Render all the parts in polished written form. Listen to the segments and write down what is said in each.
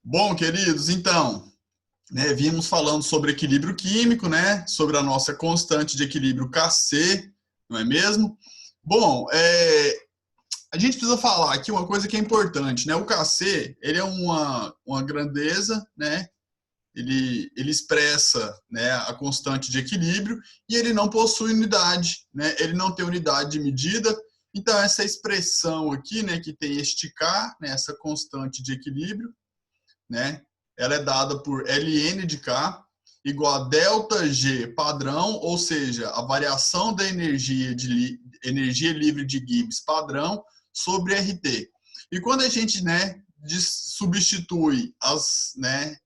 Bom, queridos, então, vimos falando sobre equilíbrio químico, né? Sobre a nossa constante de equilíbrio Kc, não é mesmo? Bom, a gente precisa falar aqui uma coisa que é importante, né? O Kc, ele é uma grandeza, né? Ele expressa, né, a constante de equilíbrio e ele não possui unidade, né? Ele não tem unidade de medida. Então, essa expressão aqui, né, que tem este K, né, essa constante de equilíbrio, né? Ela é dada por ln de K igual a ΔG padrão, ou seja, a variação da energia livre de Gibbs padrão sobre RT. E quando a gente, né, substitui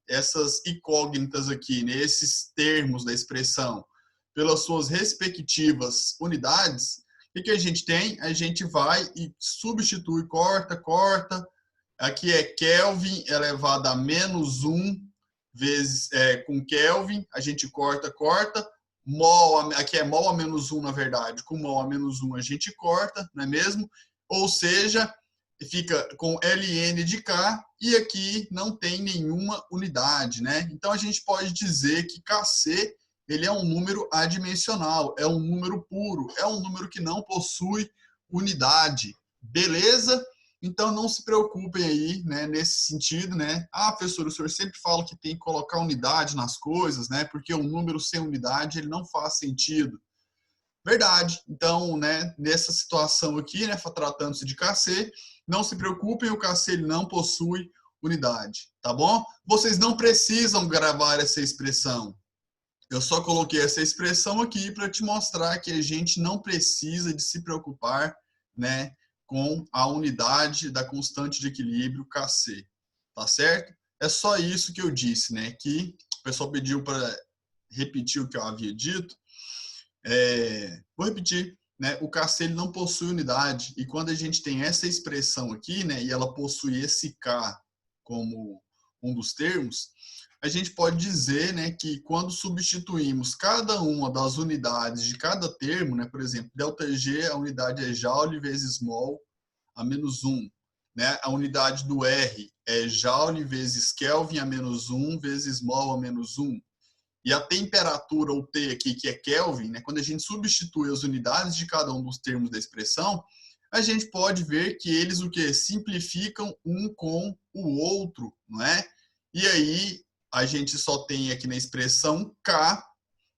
essas incógnitas aqui, né, esses termos da expressão, pelas suas respectivas unidades, o que a gente tem? A gente vai e substitui, corta, aqui é Kelvin elevado a menos 1 vezes com Kelvin, a gente corta. Mol, aqui é mol a menos 1, na verdade, com mol a menos 1 a gente corta, não é mesmo? Ou seja, fica com ln de K e aqui não tem nenhuma unidade, né? Então a gente pode dizer que Kc ele é um número adimensional, é um número puro, é um número que não possui unidade, beleza? Então, não se preocupem aí, né, nesse sentido, né? Ah, professor, o senhor sempre fala que tem que colocar unidade nas coisas, né? Porque um número sem unidade, ele não faz sentido. Verdade. Então, né, nessa situação aqui, né, tratando-se de Kc, não se preocupem, o Kc ele não possui unidade, tá bom? Vocês não precisam gravar essa expressão. Eu só coloquei essa expressão aqui para te mostrar que a gente não precisa de se preocupar, né, com a unidade da constante de equilíbrio Kc, tá certo? É só isso que eu disse, né, que o pessoal pediu para repetir o que eu havia dito. Vou repetir, né, o Kc ele não possui unidade, e quando a gente tem essa expressão aqui, né, e ela possui esse K como um dos termos, a gente pode dizer, né, que quando substituímos cada uma das unidades de cada termo, né, por exemplo, ΔG, a unidade é Joule vezes mol a menos 1. Né? A unidade do R é Joule vezes Kelvin a menos 1 vezes mol a menos 1. E a temperatura, o T aqui, que é Kelvin, né, quando a gente substitui as unidades de cada um dos termos da expressão, a gente pode ver que eles o que simplificam um com o outro, não é? E aí a gente só tem aqui na expressão K,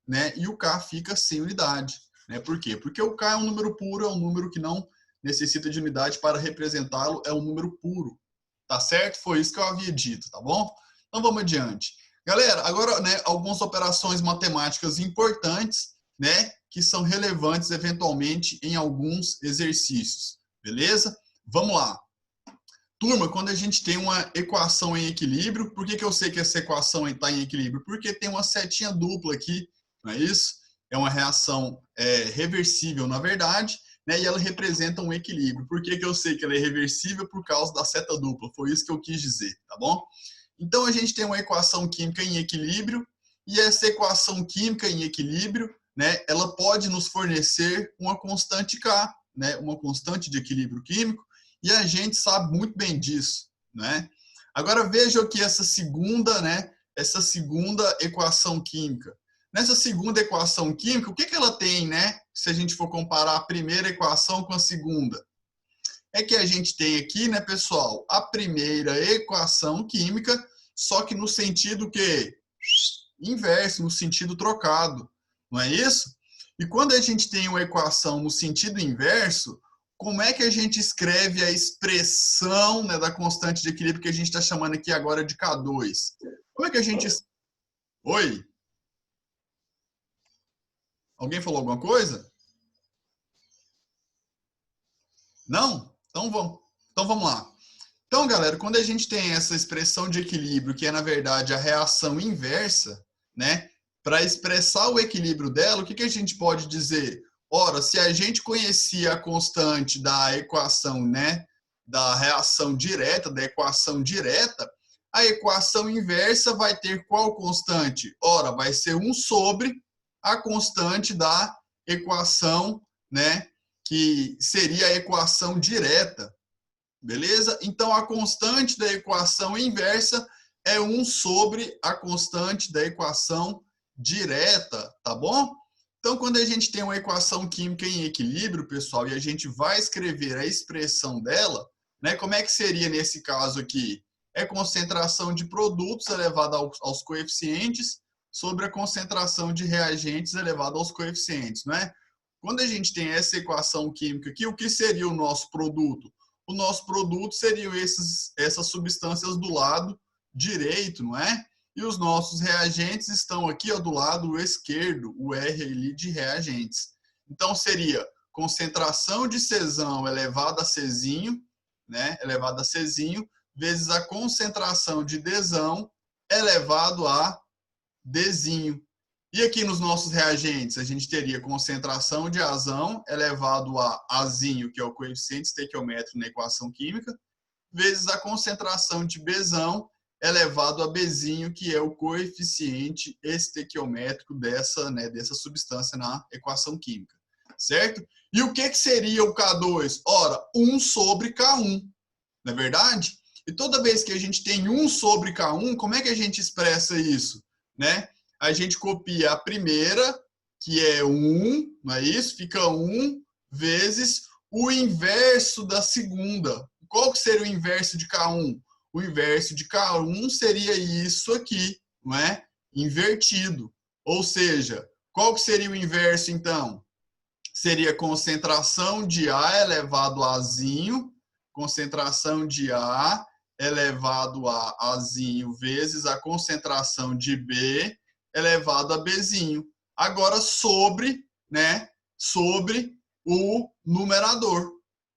né? E o K fica sem unidade, né? Por quê? Porque o K é um número puro, é um número que não necessita de unidade para representá-lo, é um número puro, tá certo? Foi isso que eu havia dito, tá bom? Então vamos adiante. Galera, agora, né, algumas operações matemáticas importantes, né, que são relevantes eventualmente em alguns exercícios, beleza? Vamos lá. Turma, quando a gente tem uma equação em equilíbrio, por que eu sei que essa equação está em equilíbrio? Porque tem uma setinha dupla aqui, não é isso? É uma reação reversível, na verdade, né? E ela representa um equilíbrio. Por que eu sei que ela é reversível? Por causa da seta dupla. Foi isso que eu quis dizer, tá bom? Então, a gente tem uma equação química em equilíbrio, e essa equação química em equilíbrio, né, ela pode nos fornecer uma constante K, né, uma constante de equilíbrio químico, e a gente sabe muito bem disso, né? Agora veja aqui essa segunda, né, essa segunda equação química. Nessa segunda equação química, o que ela tem, né? Se a gente for comparar a primeira equação com a segunda, é que a gente tem aqui, né, pessoal, a primeira equação química, só que no sentido que inverso, no sentido trocado, não é isso? E quando a gente tem uma equação no sentido inverso, como é que a gente escreve a expressão, né, da constante de equilíbrio que a gente está chamando aqui agora de K2? Como é que a gente... Oi? Alguém falou alguma coisa? Não? Então vamos lá. Então, galera, quando a gente tem essa expressão de equilíbrio, que é, na verdade, a reação inversa, né? Para expressar o equilíbrio dela, o que a gente pode dizer? Ora, se a gente conhecia a constante da equação, né? Da reação direta, da equação direta, a equação inversa vai ter qual constante? Ora, vai ser 1 sobre a constante da equação, né? Que seria a equação direta. Beleza? Então, a constante da equação inversa é 1 sobre a constante da equação direta, tá bom? Então, quando a gente tem uma equação química em equilíbrio, pessoal, e a gente vai escrever a expressão dela, né, como é que seria nesse caso aqui? É concentração de produtos elevada aos coeficientes sobre a concentração de reagentes elevada aos coeficientes, não é? Quando a gente tem essa equação química aqui, o que seria o nosso produto? O nosso produto seriam essas substâncias do lado direito, não é? E os nossos reagentes estão aqui ó, do lado esquerdo, o R ali de reagentes. Então, seria concentração de Czão elevado a Czinho, né? Elevado a Czinho, vezes a concentração de Dzão elevado a Dzinho. E aqui nos nossos reagentes, a gente teria concentração de Azão elevado a Azinho, que é o coeficiente estequiométrico na equação química, vezes a concentração de Bzão elevado a Bzinho, que é o coeficiente estequiométrico dessa substância na equação química, certo? E o que seria o K2? Ora, 1 sobre K1, não é verdade? E toda vez que a gente tem 1 sobre K1, como é que a gente expressa isso? Né? A gente copia a primeira, que é 1, não é isso? Fica 1 vezes o inverso da segunda. Qual que seria o inverso de K1? O inverso de K1 seria isso aqui, não é? Invertido. Ou seja, qual que seria o inverso, então? Seria concentração de A elevado a Azinho, concentração de A elevado a Azinho vezes a concentração de B elevado a Bzinho. Agora sobre, né, sobre o numerador,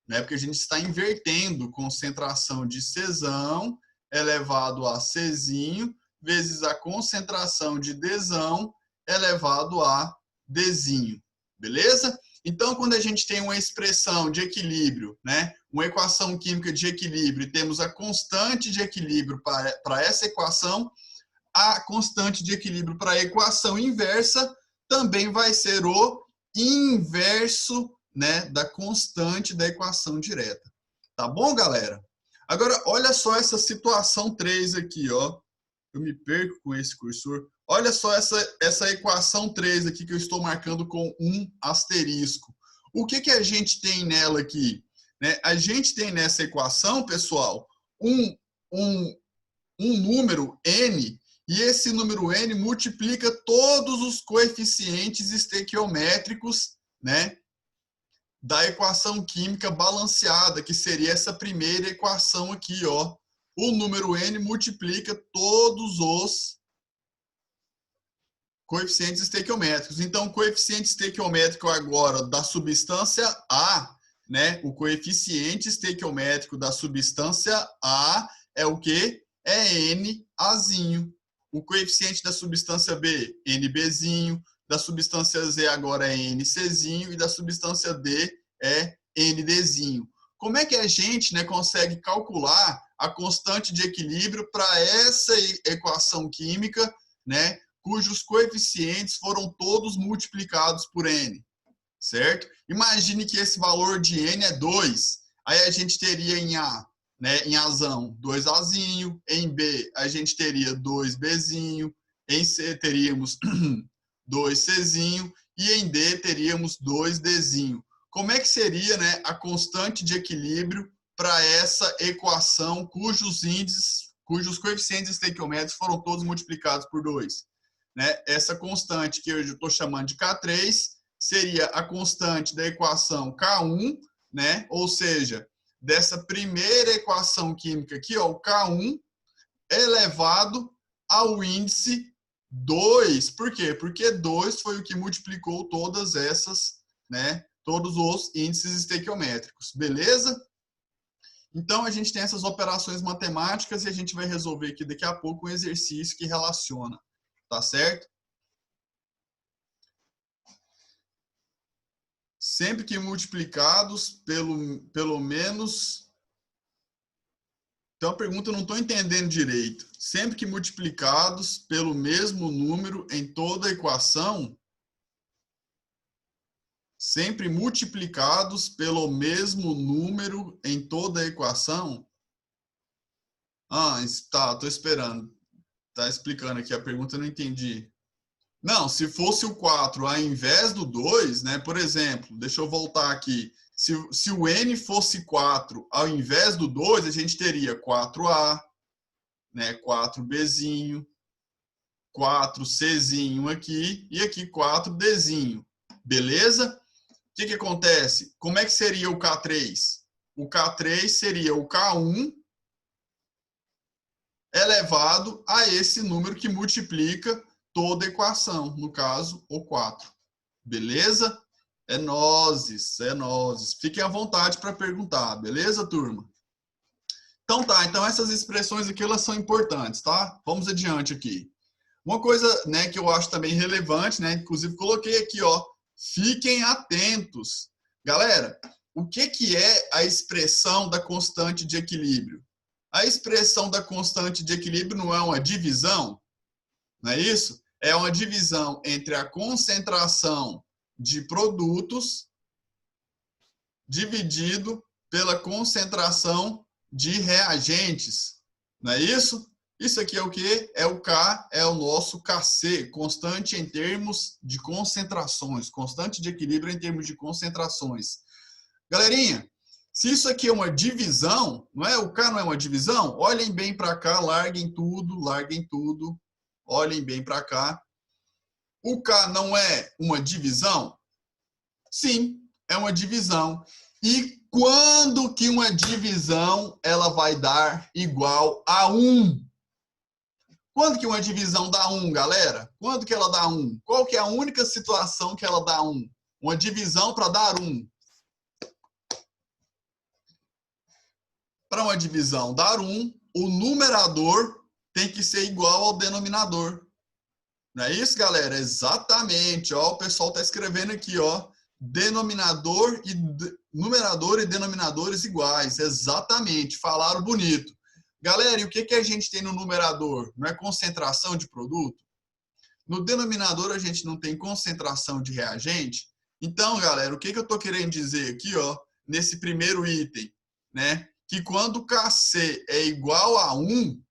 né, porque a gente está invertendo concentração de Czão elevado a Czinho vezes a concentração de Dzão elevado a Dzinho. Beleza? Então, quando a gente tem uma expressão de equilíbrio, né, uma equação química de equilíbrio, e temos a constante de equilíbrio para essa equação, a constante de equilíbrio para a equação inversa também vai ser o inverso, né, da constante da equação direta. Tá bom, galera? Agora, olha só essa situação 3 aqui, ó. Eu me perco com esse cursor. Olha só essa equação 3 aqui que eu estou marcando com um asterisco. O que a gente tem nela aqui? Né? A gente tem nessa equação, pessoal, um número n, e esse número n multiplica todos os coeficientes estequiométricos, né, da equação química balanceada, que seria essa primeira equação aqui, ó. O número n multiplica todos os coeficientes estequiométricos. Então, o coeficiente estequiométrico agora da substância A, né? O coeficiente estequiométrico da substância A é o quê? É NAzinho. O coeficiente da substância B, NBzinho. Da substância Z agora é NCzinho. E da substância D é NDzinho. Como é que a gente, né, consegue calcular a constante de equilíbrio para essa equação química, né, cujos coeficientes foram todos multiplicados por n, certo? Imagine que esse valor de n é 2. Aí a gente teria em A, né, em Azão, 2Azinho. Em B, a gente teria 2Bzinho. Em C, teríamos 2Czinho. E em D, teríamos 2Dzinho. Como é que seria, né, a constante de equilíbrio para essa equação cujos coeficientes estequiométricos foram todos multiplicados por 2? Né? Essa constante que eu estou chamando de K3 seria a constante da equação K1, né? Ou seja, dessa primeira equação química aqui, ó, o K1 elevado ao índice 2. Por quê? Porque 2 foi o que multiplicou todas essas, né? Todos os índices estequiométricos. Beleza? Então, a gente tem essas operações matemáticas e a gente vai resolver aqui daqui a pouco um exercício que relaciona. Tá certo? Sempre que multiplicados pelo menos... Então, a pergunta eu não estou entendendo direito. Sempre que multiplicados pelo mesmo número em toda a equação... Sempre multiplicados pelo mesmo número em toda a equação? Ah, tá, estou esperando. Tá explicando aqui a pergunta, eu não entendi. Não, se fosse o 4 ao invés do 2, né? Por exemplo, deixa eu voltar aqui. Se o N fosse 4 ao invés do 2, a gente teria 4A, né? 4Bzinho, 4Czinho aqui e aqui 4Dzinho. Beleza? O que acontece? Como é que seria o K3? O K3 seria o K1 elevado a esse número que multiplica toda a equação, no caso, o 4. Beleza? É nozes, é nozes. Fiquem à vontade para perguntar, beleza, turma? Então tá, então essas expressões aqui, elas são importantes, tá? Vamos adiante aqui. Uma coisa, né, que eu acho também relevante, né, inclusive coloquei aqui, ó, fiquem atentos. Galera, o que é a expressão da constante de equilíbrio? A expressão da constante de equilíbrio não é uma divisão? Não é isso? É uma divisão entre a concentração de produtos dividido pela concentração de reagentes. Não é isso? Isso aqui é o quê? É o K, é o nosso Kc, constante em termos de concentrações, constante de equilíbrio em termos de concentrações. Galerinha, se isso aqui é uma divisão, não é? O K não é uma divisão? Olhem bem para cá, larguem tudo, olhem bem para cá. O K não é uma divisão? Sim, é uma divisão. E quando que uma divisão ela vai dar igual a 1? Quando que uma divisão dá 1, galera? Quando que ela dá 1? Qual que é a única situação que ela dá 1? Uma divisão para dar 1. Para uma divisão dar 1, o numerador tem que ser igual ao denominador. Não é isso, galera? Exatamente. Ó, o pessoal está escrevendo aqui, ó. Numerador e denominadores iguais. Exatamente. Falaram bonito. Galera, e o que a gente tem no numerador? Não é concentração de produto? No denominador, a gente não tem concentração de reagente? Então, galera, o que eu estou querendo dizer aqui, ó, nesse primeiro item, né? Que quando Kc é igual a 1,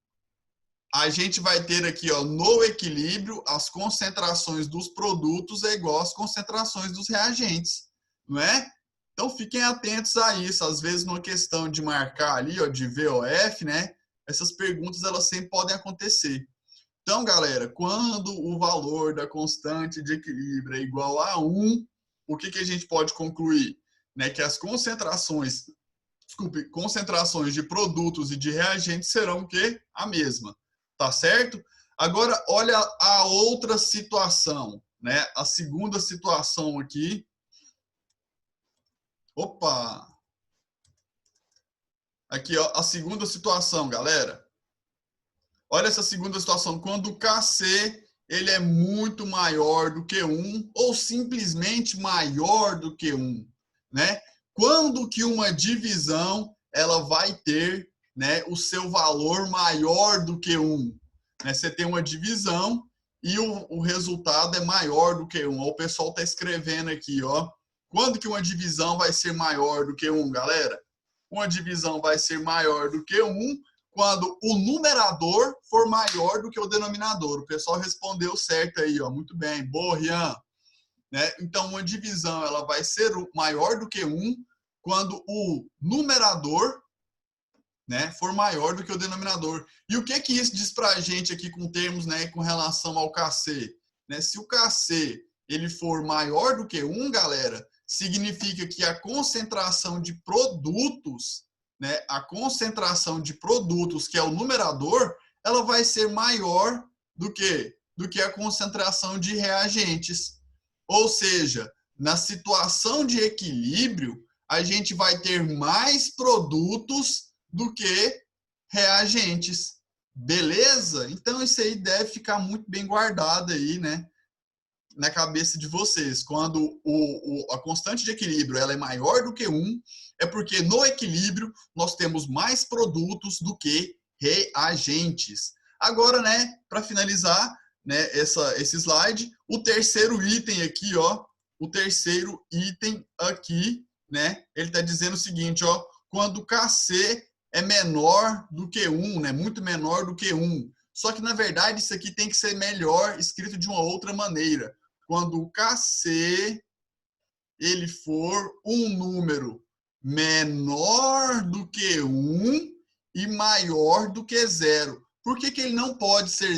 a gente vai ter aqui, ó, no equilíbrio, as concentrações dos produtos é igual às concentrações dos reagentes, não é? Então, fiquem atentos a isso. Às vezes, numa questão de marcar ali, ó, de VOF, né? Essas perguntas, elas sempre podem acontecer. Então, galera, quando o valor da constante de equilíbrio é igual a 1, o que a gente pode concluir? Né? Que as concentrações de produtos e de reagentes serão o quê? A mesma. Tá certo? Agora, olha a outra situação, né? A segunda situação aqui. Opa! Aqui, ó, a segunda situação, galera. Olha essa segunda situação. Quando o Kc ele é muito maior do que 1 ou simplesmente maior do que 1, né? Quando que uma divisão ela vai ter, né, o seu valor maior do que 1? Né? Você tem uma divisão e o resultado é maior do que 1. O pessoal está escrevendo aqui, ó. Quando que uma divisão vai ser maior do que 1, galera? Uma divisão vai ser maior do que 1 quando o numerador for maior do que o denominador. O pessoal respondeu certo aí, ó. Muito bem. Boa, Rian. Né? Então, uma divisão ela vai ser maior do que 1 quando o numerador, né, for maior do que o denominador. E o que isso diz para a gente aqui com termos, né, com relação ao Kc? Né? Se o Kc ele for maior do que 1, galera, significa que a concentração de produtos, né, a concentração de produtos, que é o numerador, ela vai ser maior do que a concentração de reagentes. Ou seja, na situação de equilíbrio, a gente vai ter mais produtos do que reagentes. Beleza? Então, isso aí deve ficar muito bem guardado aí, né, na cabeça de vocês. Quando a constante de equilíbrio ela é maior do que 1, é porque no equilíbrio nós temos mais produtos do que reagentes. Agora, né, para finalizar, né, esse slide, o terceiro item aqui, ó, né, ele está dizendo o seguinte, ó, quando Kc é menor do que 1, né, muito menor do que 1, Só que, na verdade, isso aqui tem que ser melhor escrito de uma outra maneira. Quando o KC ele for um número menor do que 1 e maior do que 0. Por que ele não pode ser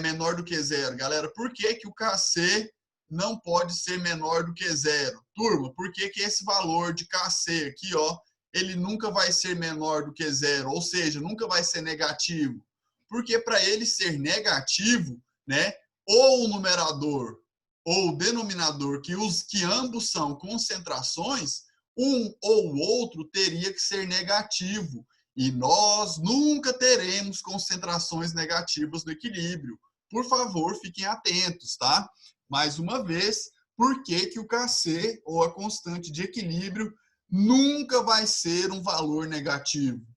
menor do que 0, galera? Por que o KC não pode ser menor do que 0? Turma, por que esse valor de KC aqui, ó, ele nunca vai ser menor do que 0, ou seja, nunca vai ser negativo? Porque para ele ser negativo, né, ou o numerador ou o denominador, que ambos são concentrações, um ou outro teria que ser negativo. E nós nunca teremos concentrações negativas no equilíbrio. Por favor, fiquem atentos, tá? Mais uma vez, por que o KC, ou a constante de equilíbrio, nunca vai ser um valor negativo?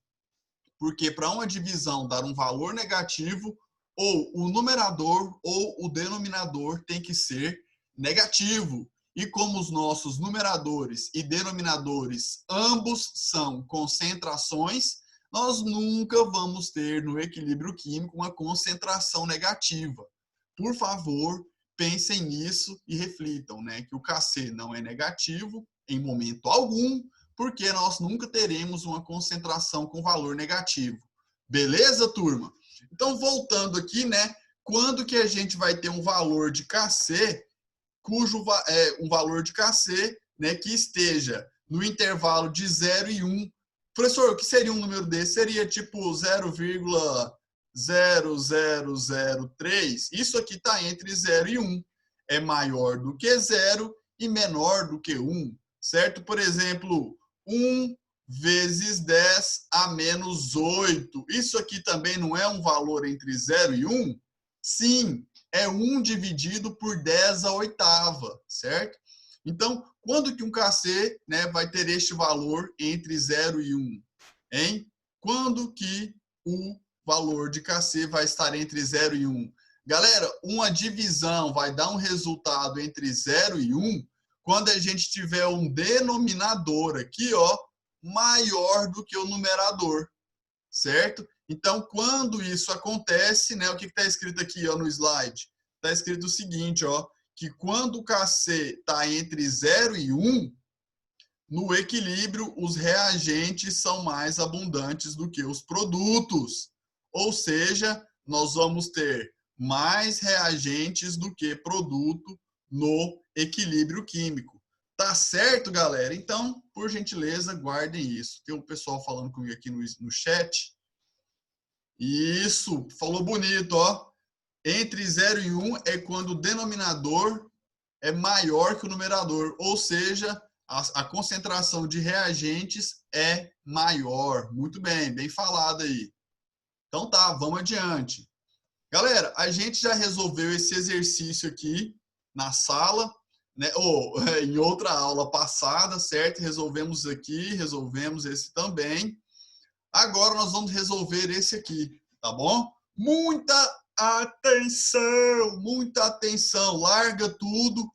Porque para uma divisão dar um valor negativo, ou o numerador ou o denominador tem que ser negativo. E como os nossos numeradores e denominadores ambos são concentrações, nós nunca vamos ter no equilíbrio químico uma concentração negativa. Por favor, pensem nisso e reflitam, né, que o KC não é negativo em momento algum, porque nós nunca teremos uma concentração com valor negativo. Beleza, turma? Então, voltando aqui, né, quando que a gente vai ter um valor de KC, um valor de KC, né, que esteja no intervalo de 0 e 1. Professor, o que seria um número desse? Seria tipo 0,0003. Isso aqui está entre 0 e 1. É maior do que 0 e menor do que 1, certo? Por exemplo, 1 vezes 10 a menos 8. Isso aqui também não é um valor entre 0 e 1? Sim, é 1 dividido por 10 à oitava, certo? Então, quando que um KC, né, vai ter este valor entre 0 e 1? Hein? Quando que o valor de KC vai estar entre 0 e 1? Galera, uma divisão vai dar um resultado entre 0 e 1 quando a gente tiver um denominador aqui, ó, maior do que o numerador, certo? Então, quando isso acontece, né, o que está escrito aqui, ó, no slide? Está escrito o seguinte, ó, que quando o KC está entre 0 e 1, no equilíbrio, os reagentes são mais abundantes do que os produtos. Ou seja, nós vamos ter mais reagentes do que produto no equilíbrio químico. Tá certo, galera? Então, por gentileza, guardem isso. Tem um pessoal falando comigo aqui no chat. Isso, falou bonito, ó. Entre 0 e 1 é quando o denominador é maior que o numerador, ou seja, a concentração de reagentes é maior. Muito bem, bem falado aí. Então tá, vamos adiante. Galera, a gente já resolveu esse exercício aqui na sala, né? Ou em outra aula passada, certo? Resolvemos aqui, resolvemos esse também. Agora nós vamos resolver esse aqui, tá bom? Muita atenção, larga tudo,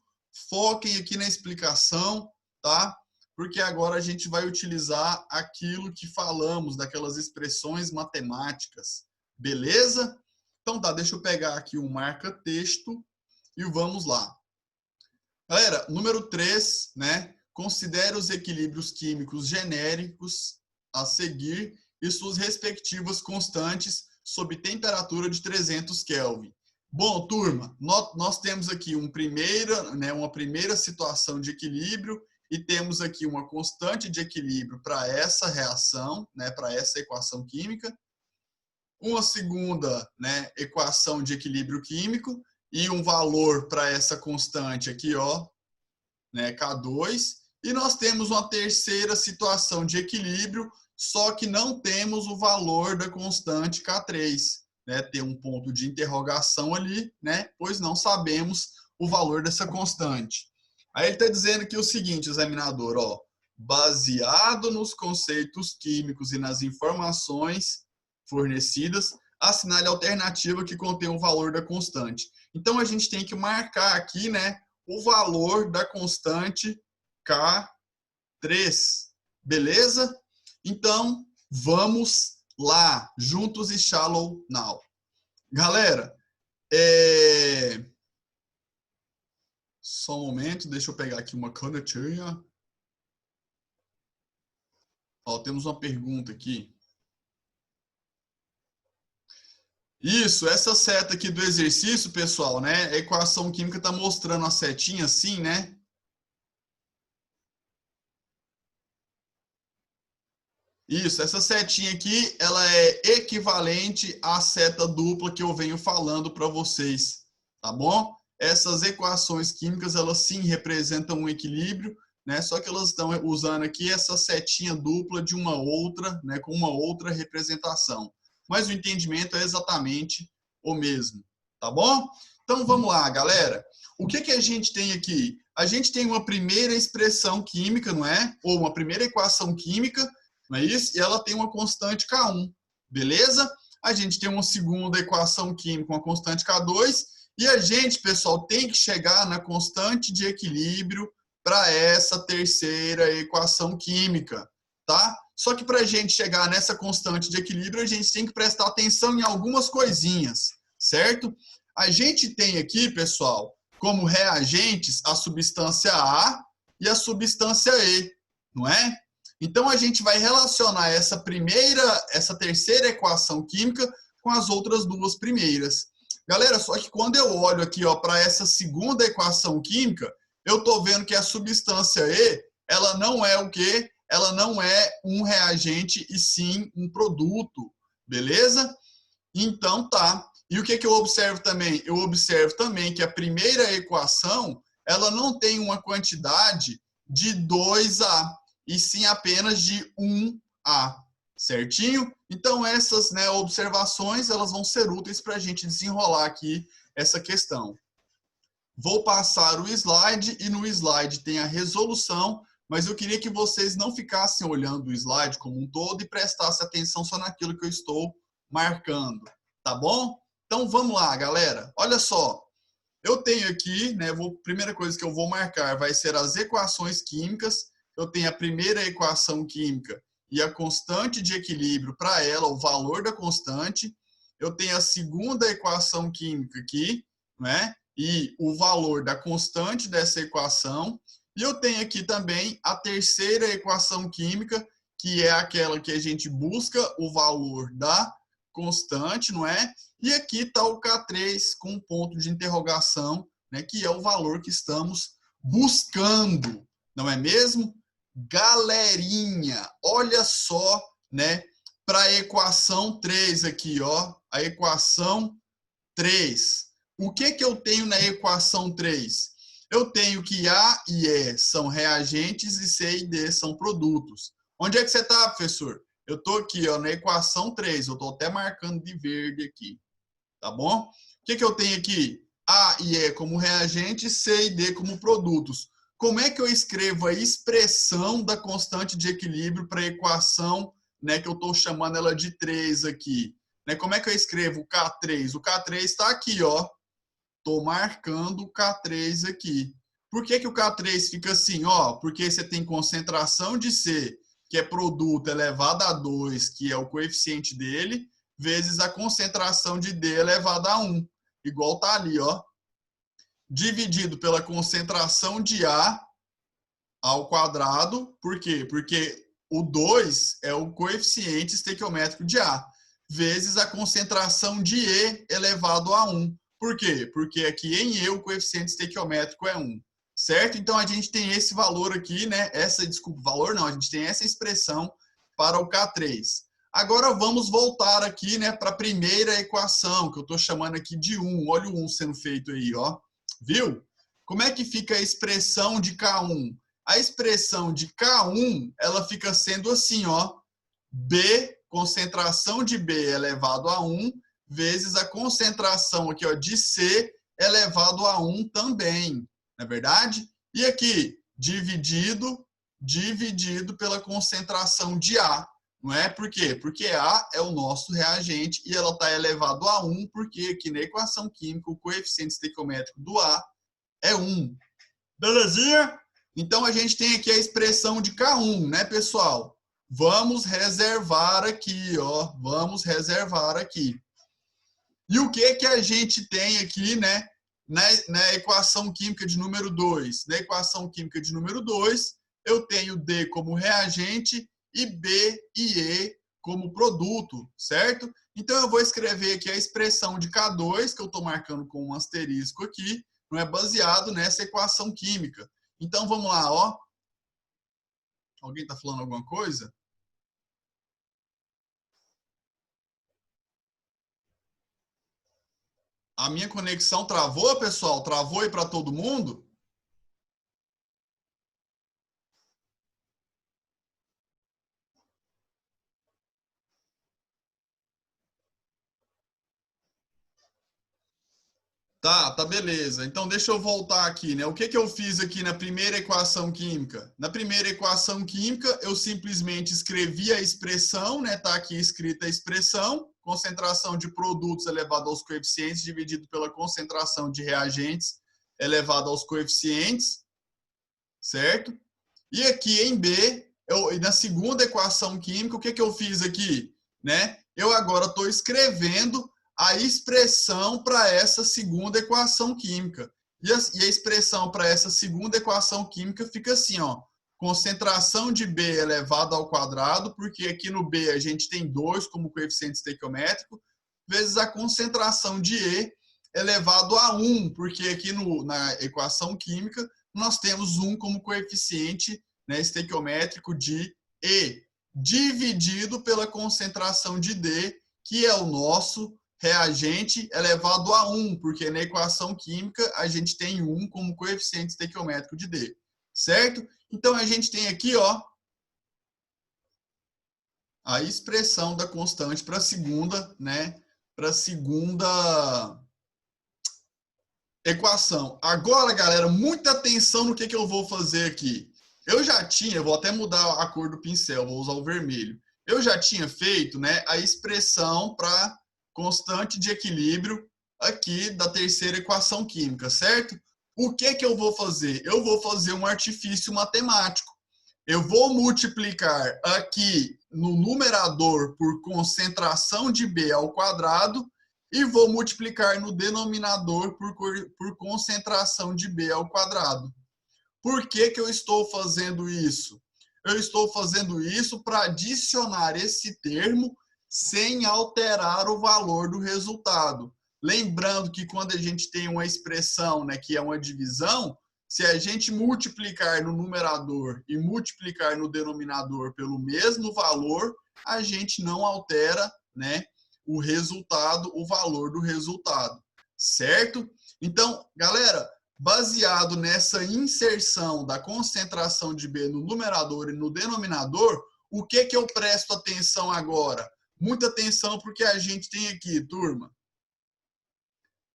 foquem aqui na explicação, tá? Porque agora a gente vai utilizar aquilo que falamos, daquelas expressões matemáticas, beleza? Então tá, deixa eu pegar aqui um marca-texto e vamos lá. Galera, número 3, né? Considere os equilíbrios químicos genéricos a seguir e suas respectivas constantes sob temperatura de 300 Kelvin. Bom, turma, nós temos aqui uma primeira situação de equilíbrio e temos aqui uma constante de equilíbrio para essa reação, né, para essa equação química. Uma segunda, né, equação de equilíbrio químico e um valor para essa constante aqui, ó, né, K2. E nós temos uma terceira situação de equilíbrio, só que não temos o valor da constante K3. Né? Tem um ponto de interrogação ali, né? Pois não sabemos o valor dessa constante. Aí ele está dizendo aqui o seguinte, examinador, ó, baseado nos conceitos químicos e nas informações fornecidas, assinale a alternativa que contém o valor da constante. Então, a gente tem que marcar aqui, né, o valor da constante K3. Beleza? Então, vamos lá, juntos e shallow now. Galera, só um momento, deixa eu pegar aqui uma canetinha. Ó, temos uma pergunta aqui. Isso, essa seta aqui do exercício, pessoal, né? A equação química está mostrando a setinha assim, né? Isso, essa setinha aqui, ela é equivalente à seta dupla que eu venho falando para vocês, tá bom? Essas equações químicas, elas sim representam um equilíbrio, né? Só que elas estão usando aqui essa setinha dupla de uma outra, né? Com uma outra representação. Mas o entendimento é exatamente o mesmo, tá bom? Então vamos lá, galera. O que que a gente tem aqui? A gente tem uma primeira expressão química, não é? Ou uma primeira equação química, não é isso? E ela tem uma constante K1, beleza? A gente tem uma segunda equação química, uma constante K2, e a gente, pessoal, tem que chegar na constante de equilíbrio para essa terceira equação química, tá? Só que para a gente chegar nessa constante de equilíbrio, a gente tem que prestar atenção em algumas coisinhas, certo? A gente tem aqui, pessoal, como reagentes a substância A e a substância E, não é? Então a gente vai relacionar essa terceira equação química com as outras duas primeiras. Galera, só que quando eu olho aqui, ó, para essa segunda equação química, eu estou vendo que a substância E, ela não é o quê? Ela não é um reagente e sim um produto, beleza? Então tá. E o que eu observo também? Eu observo também que a primeira equação, ela não tem uma quantidade de 2A, e sim apenas de 1A, certinho? Então essas, né, observações, elas vão ser úteis para a gente desenrolar aqui essa questão. Vou passar o slide e no slide tem a resolução, mas eu queria que vocês não ficassem olhando o slide como um todo e prestassem atenção só naquilo que eu estou marcando, tá bom? Então vamos lá, galera. Olha só, eu tenho aqui, né, primeira coisa que eu vou marcar vai ser as equações químicas. Eu tenho a primeira equação química e a constante de equilíbrio para ela, o valor da constante. Eu tenho a segunda equação química aqui, né, e o valor da constante dessa equação. E eu tenho aqui também a terceira equação química, que é aquela que a gente busca o valor da constante, não é? E aqui está o K3 com um ponto de interrogação, né, que é o valor que estamos buscando, não é mesmo? Galerinha, olha só, né, para a equação 3 aqui, ó, a equação 3. O que eu tenho na equação 3? Eu tenho que A e E são reagentes e C e D são produtos. Onde é que você está, professor? Eu estou aqui, ó, na equação 3. Eu estou até marcando de verde aqui. Tá bom? O que eu tenho aqui? A e E como reagente, C e D como produtos. Como é que eu escrevo a expressão da constante de equilíbrio para a equação, né, que eu estou chamando ela de 3 aqui? Né, como é que eu escrevo o K3? O K3 está aqui, ó. Estou marcando o K3 aqui. Por que o K3 fica assim? Ó, porque você tem concentração de C, que é produto, elevado a 2, que é o coeficiente dele, vezes a concentração de D elevada a 1. Igual tá ali, ó. Dividido pela concentração de A ao quadrado. Por quê? Porque o 2 é o coeficiente estequiométrico de A, vezes a concentração de E elevado a 1. Por quê? Porque aqui em E o coeficiente estequiométrico é 1. Certo? Então a gente tem esse valor aqui, né? Valor não, a gente tem essa expressão para o K3. Agora vamos voltar aqui, né, para a primeira equação, que eu estou chamando aqui de 1. Olha o 1 sendo feito aí, ó. Viu? Como é que fica a expressão de K1? A expressão de K1, ela fica sendo assim, ó. B, concentração de B elevado a 1, vezes a concentração aqui, ó, de C elevado a 1 também. Não é verdade? E aqui, dividido pela concentração de A. Não é? Por quê? Porque A é o nosso reagente e ela está elevado a 1, porque aqui na equação química o coeficiente estequiométrico do A é 1. Belezinha? Então a gente tem aqui a expressão de K1, né, pessoal? Vamos reservar aqui, ó. Vamos reservar aqui. E o que a gente tem aqui, né, na equação química de número 2? Na equação química de número 2, eu tenho D como reagente e B e E como produto, certo? Então, eu vou escrever aqui a expressão de K2, que eu estou marcando com um asterisco aqui, não é baseado nessa equação química. Então, vamos lá, ó. Alguém está falando alguma coisa? A minha conexão travou, pessoal? Travou aí para todo mundo? Tá, beleza. Então, deixa eu voltar aqui, né? O que eu fiz aqui na primeira equação química? Na primeira equação química, eu simplesmente escrevi a expressão, né? Tá aqui escrita a expressão, concentração de produtos elevado aos coeficientes dividido pela concentração de reagentes elevado aos coeficientes, certo? E aqui em B, na segunda equação química, o que eu fiz aqui? Né? Eu agora estou escrevendo a expressão para essa segunda equação química. E a expressão para essa segunda equação química fica assim, ó. Concentração de B elevado ao quadrado, porque aqui no B a gente tem 2 como coeficiente estequiométrico, vezes a concentração de E elevado a 1, porque aqui na equação química nós temos 1 como coeficiente, né, estequiométrico de E, dividido pela concentração de D, que é o nosso reagente elevado a 1, porque na equação química a gente tem 1 como coeficiente estequiométrico de D, certo? Então a gente tem aqui, ó, a expressão da constante para a segunda, né, para a segunda equação. Agora, galera, muita atenção no que eu vou fazer aqui. Eu vou até mudar a cor do pincel, vou usar o vermelho. Eu já tinha feito, né, a expressão para constante de equilíbrio aqui da terceira equação química, certo? O que eu vou fazer? Eu vou fazer um artifício matemático. Eu vou multiplicar aqui no numerador por concentração de B ao quadrado e vou multiplicar no denominador por concentração de B ao quadrado. Por que eu estou fazendo isso? Eu estou fazendo isso para adicionar esse termo sem alterar o valor do resultado. Lembrando que quando a gente tem uma expressão, né, que é uma divisão, se a gente multiplicar no numerador e multiplicar no denominador pelo mesmo valor, a gente não altera, né, o resultado, o valor do resultado, certo? Então, galera, baseado nessa inserção da concentração de B no numerador e no denominador, o que eu presto atenção agora? Muita atenção porque a gente tem aqui, turma.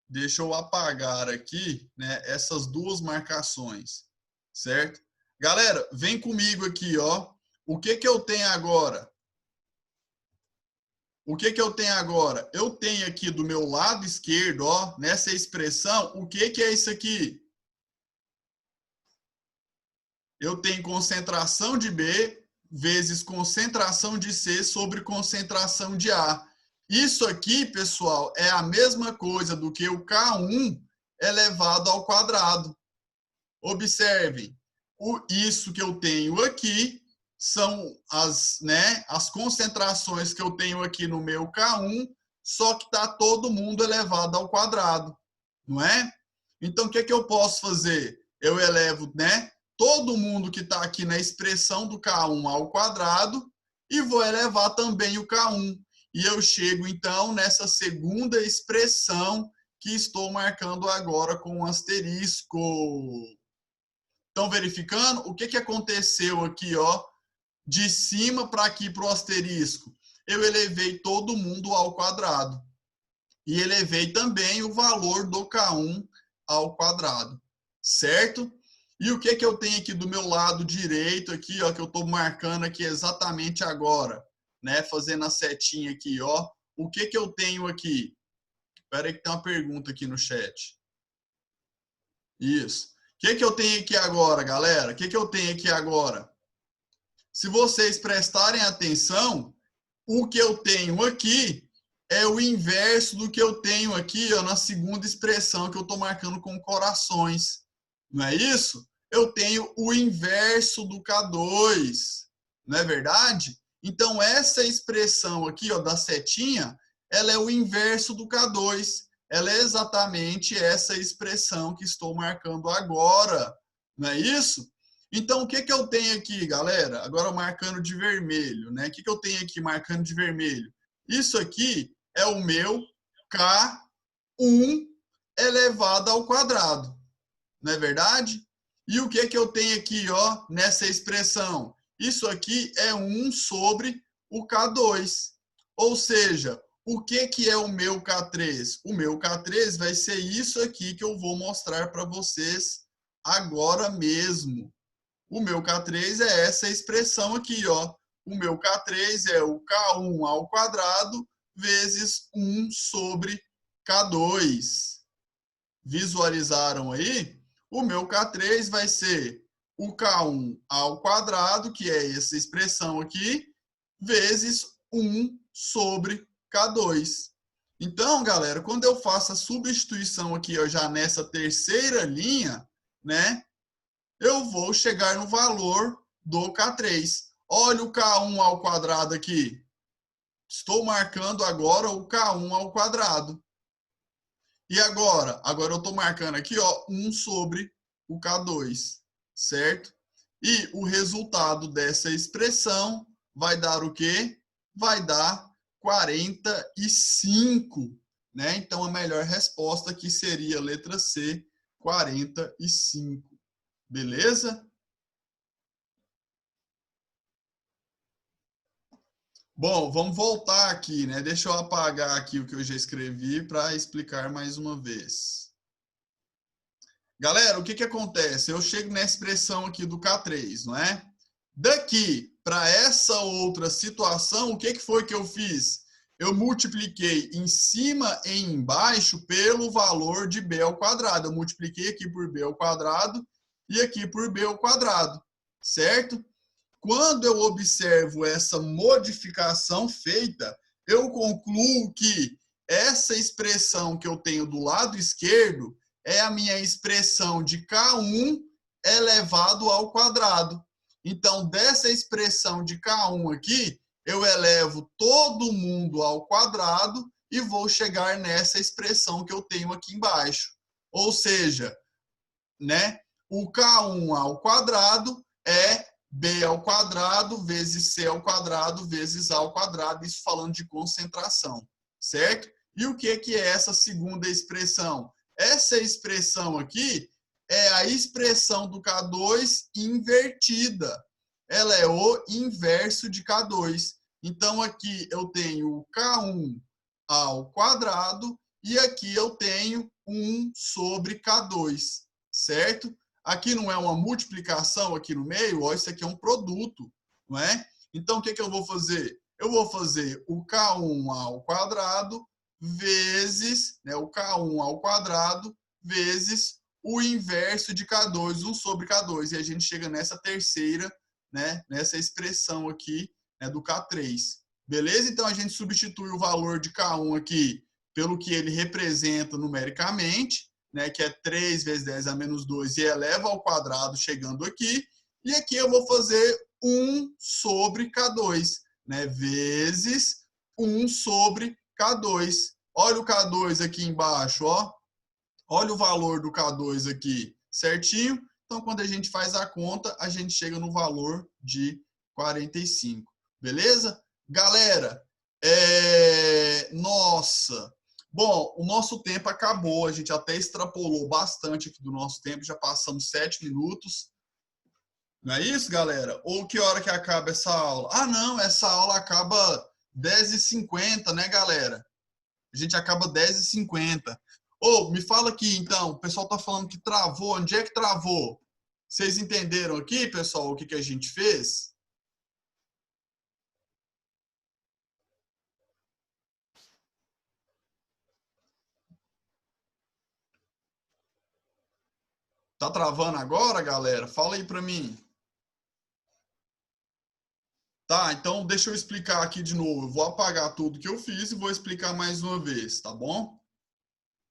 Deixa eu apagar aqui, né, essas duas marcações, certo? Galera, vem comigo aqui, ó. O que eu tenho agora? O que eu tenho agora? Eu tenho aqui do meu lado esquerdo, ó, nessa expressão, o que é isso aqui? Eu tenho concentração de B vezes concentração de C sobre concentração de A. Isso aqui, pessoal, é a mesma coisa do que o K1 elevado ao quadrado. Observem, isso que eu tenho aqui são as concentrações que eu tenho aqui no meu K1, só que está todo mundo elevado ao quadrado, não é? Então, o que eu posso fazer? Eu elevo, né, todo mundo que está aqui na expressão do K1 ao quadrado e vou elevar também o K1. E eu chego, então, nessa segunda expressão que estou marcando agora com um asterisco. Estão verificando? O que aconteceu aqui, ó, de cima para aqui para o asterisco? Eu elevei todo mundo ao quadrado. E elevei também o valor do K1 ao quadrado. Certo? E o que eu tenho aqui do meu lado direito, aqui, ó, que eu estou marcando aqui exatamente agora, né? Fazendo a setinha aqui, ó. O que eu tenho aqui? Espera aí que tem uma pergunta aqui no chat. Isso. O que eu tenho aqui agora, galera? O que eu tenho aqui agora? Se vocês prestarem atenção, o que eu tenho aqui é o inverso do que eu tenho aqui, ó, na segunda expressão que eu estou marcando com corações. Não é isso? Eu tenho o inverso do K2. Não é verdade? Então, essa expressão aqui, ó, da setinha, ela é o inverso do K2. Ela é exatamente essa expressão que estou marcando agora. Não é isso? Então, o que que eu tenho aqui, galera? Agora marcando de vermelho, né? O que que eu tenho aqui marcando de vermelho? Isso aqui é o meu K1 elevado ao quadrado. Não é verdade? E o que que eu tenho aqui, ó, nessa expressão? Isso aqui é 1 sobre o K2. Ou seja, o que que é o meu K3? O meu K3 vai ser isso aqui que eu vou mostrar para vocês agora mesmo. O meu K3 é essa expressão aqui, ó. O meu K3 é o K1 ao quadrado vezes 1 sobre K2. Visualizaram aí? O meu K3 vai ser o K1 ao quadrado, que é essa expressão aqui, vezes 1 sobre K2. Então, galera, quando eu faço a substituição aqui, ó, já nessa terceira linha, né, eu vou chegar no valor do K3. Olha o K1 ao quadrado aqui. Estou marcando agora o K1 ao quadrado. E agora? Agora eu estou marcando aqui, ó, 1 sobre o K2, certo? E o resultado dessa expressão vai dar o quê? Vai dar 45, né? Então a melhor resposta aqui seria a letra C, 45. Beleza? Bom, vamos voltar aqui, né? Deixa eu apagar aqui o que eu já escrevi para explicar mais uma vez. Galera, o que que acontece? Eu chego na expressão aqui do K3, não é? Daqui para essa outra situação, o que que foi que eu fiz? Eu multipliquei em cima e embaixo pelo valor de b ao quadrado. Eu multipliquei aqui por b ao quadrado e aqui por b ao quadrado, certo? Quando eu observo essa modificação feita, eu concluo que essa expressão que eu tenho do lado esquerdo é a minha expressão de K1 elevado ao quadrado. Então, dessa expressão de K1 aqui, eu elevo todo mundo ao quadrado e vou chegar nessa expressão que eu tenho aqui embaixo. Ou seja, né, o K1 ao quadrado é b ao quadrado vezes c ao quadrado vezes a ao quadrado, isso falando de concentração, certo? E o que é essa segunda expressão? Essa expressão aqui é a expressão do K2 invertida. Ela é o inverso de K2. Então, aqui eu tenho o K1 ao quadrado e aqui eu tenho 1 sobre K2, certo? Aqui não é uma multiplicação aqui no meio, ó, isso aqui é um produto, não é? Então, o que eu vou fazer? Eu vou fazer o K1 ao quadrado vezes, né, o K1 ao quadrado vezes o inverso de K2, 1 sobre K2. E a gente chega nessa terceira, né, nessa expressão aqui, né, do K3. Beleza? Então, a gente substitui o valor de K1 aqui pelo que ele representa numericamente, né, que é 3 vezes 10 a menos 2, e eleva ao quadrado chegando aqui. E aqui eu vou fazer 1 sobre K2, né, vezes 1 sobre K2. Olha o K2 aqui embaixo, ó. Olha o valor do K2 aqui, certinho? Então, quando a gente faz a conta, a gente chega no valor de 45. Beleza? Galera, nossa! Bom, o nosso tempo acabou, a gente até extrapolou bastante aqui do nosso tempo, já passamos 7 minutos. Não é isso, galera? Ou que hora que acaba essa aula? Ah, não, essa aula acaba 10h50, né, galera? A gente acaba 10h50. Ô, me fala aqui, então, o pessoal tá falando que travou, onde é que travou? Vocês entenderam aqui, pessoal, o que que a gente fez? Tá travando agora, galera? Fala aí pra mim. Tá, então deixa eu explicar aqui de novo. Eu vou apagar tudo que eu fiz e vou explicar mais uma vez, tá bom?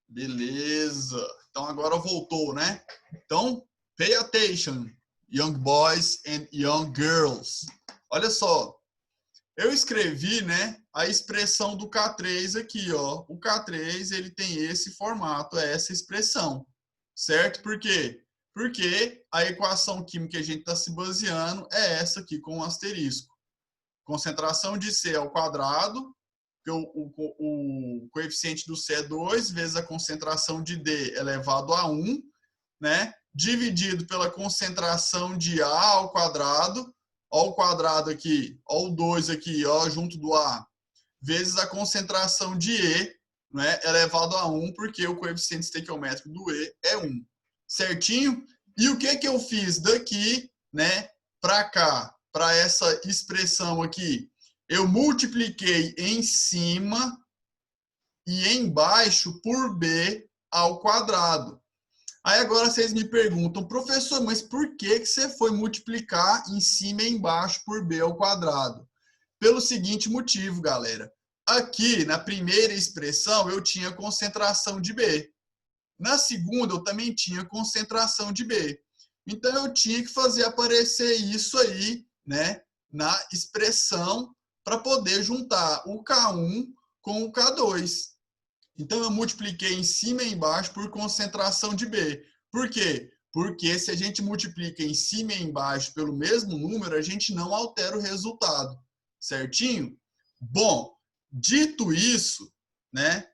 Beleza. Então agora voltou, né? Então, pay attention, young boys and young girls. Olha só, eu escrevi, né, a expressão do K3 aqui, ó. O K3, ele tem esse formato, é essa expressão, certo? Por quê? Porque a equação química que a gente está se baseando é essa aqui com um asterisco. Concentração de C ao quadrado, o coeficiente do C é 2, vezes a concentração de D elevado a 1, né? Dividido pela concentração de A ao quadrado, ó o quadrado aqui, ó o 2 aqui, ó, junto do A, vezes a concentração de E, né, elevado a 1, porque o coeficiente estequiométrico do E é 1. Certinho? E o que eu fiz daqui, né, para cá, para essa expressão aqui? Eu multipliquei em cima e embaixo por B ao quadrado. Aí agora vocês me perguntam, professor, mas por que você foi multiplicar em cima e embaixo por B ao quadrado? Pelo seguinte motivo, galera. Aqui, na primeira expressão, eu tinha concentração de B. Na segunda, eu também tinha concentração de B. Então, eu tinha que fazer aparecer isso aí, né, na expressão para poder juntar o K1 com o K2. Então, eu multipliquei em cima e embaixo por concentração de B. Por quê? Porque se a gente multiplica em cima e embaixo pelo mesmo número, a gente não altera o resultado. Certinho? Bom, dito isso, né?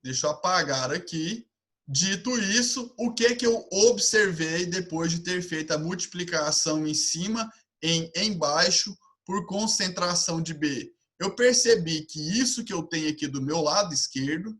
Deixa eu apagar aqui. Dito isso, o que eu observei depois de ter feito a multiplicação em cima e embaixo por concentração de B? Eu percebi que isso que eu tenho aqui do meu lado esquerdo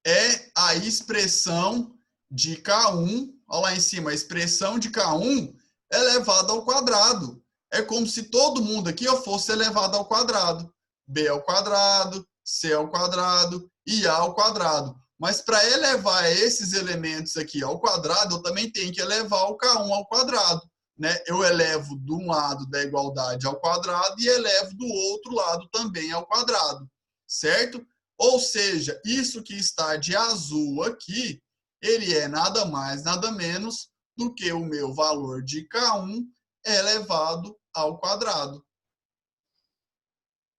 é a expressão de K1, olha lá em cima, a expressão de K1 elevado ao quadrado. É como se todo mundo aqui fosse elevado ao quadrado. B ao quadrado, C ao quadrado e A ao quadrado. Mas para elevar esses elementos aqui ao quadrado, eu também tenho que elevar o K1 ao quadrado. Né? Eu elevo de um lado da igualdade ao quadrado e elevo do outro lado também ao quadrado. Certo? Ou seja, isso que está de azul aqui, ele é nada mais, nada menos do que o meu valor de K1 elevado ao quadrado.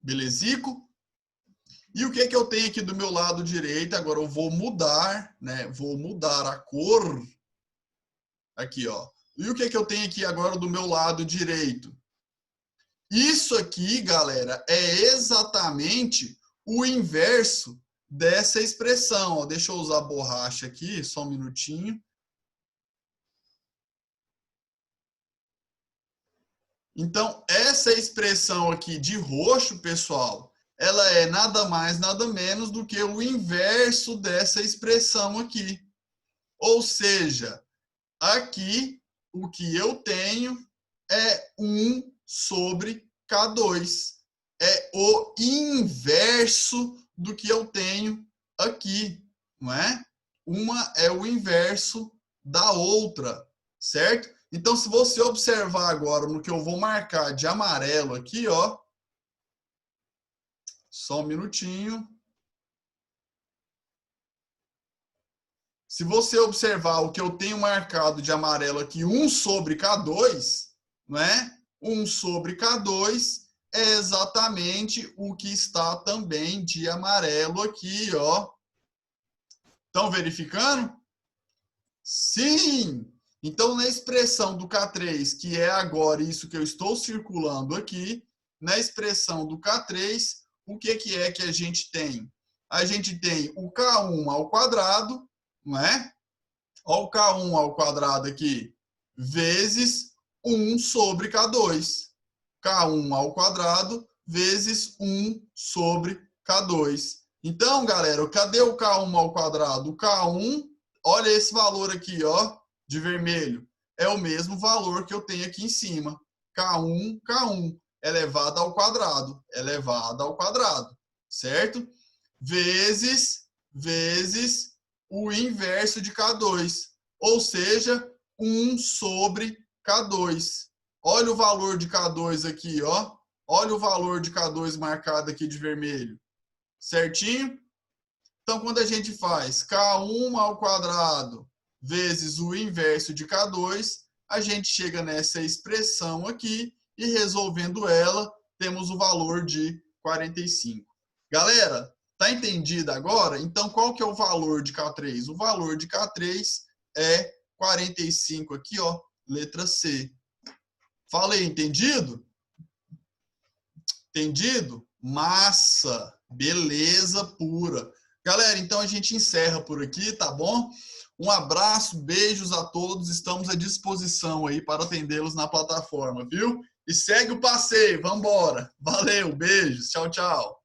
Belezico? E o que eu tenho aqui do meu lado direito? Agora eu vou mudar, né? Vou mudar a cor. Aqui, ó. E o que eu tenho aqui agora do meu lado direito? Isso aqui, galera, é exatamente o inverso dessa expressão. Ó, deixa eu usar a borracha aqui, só um minutinho. Então, essa expressão aqui de roxo, pessoal, ela é nada mais, nada menos do que o inverso dessa expressão aqui. Ou seja, aqui o que eu tenho é 1 sobre K2. É o inverso do que eu tenho aqui, não é? Uma é o inverso da outra, certo? Então, se você observar agora no que eu vou marcar de amarelo aqui, ó, só um minutinho. Se você observar o que eu tenho marcado de amarelo aqui, 1 sobre K2, não é? 1 sobre K2 é exatamente o que está também de amarelo aqui, ó. Estão verificando? Sim! Então, na expressão do K3, que é agora isso que eu estou circulando aqui, na expressão do K3, o que é que a gente tem? A gente tem o K1 ao quadrado, não é? Olha o K1 ao quadrado aqui, vezes 1 sobre K2. K1 ao quadrado vezes 1 sobre K2. Então, galera, cadê o K1 ao quadrado? O K1, olha esse valor aqui, ó, de vermelho. É o mesmo valor que eu tenho aqui em cima. K1, K1, elevado ao quadrado. Elevado ao quadrado, certo? Vezes o inverso de K2. Ou seja, 1 sobre K2. Olha o valor de K2 aqui, ó. Olha o valor de K2 marcado aqui de vermelho. Certinho? Então, quando a gente faz K1 ao quadrado vezes o inverso de K2, a gente chega nessa expressão aqui e resolvendo ela, temos o valor de 45. Galera, tá entendido agora? Então, qual que é o valor de K3? O valor de K3 é 45 aqui, ó, letra C. Falei, entendido? Entendido? Massa! Beleza pura! Galera, então a gente encerra por aqui, tá bom? Um abraço, beijos a todos, estamos à disposição aí para atendê-los na plataforma, viu? E segue o passeio, vambora! Valeu, beijos, tchau, tchau!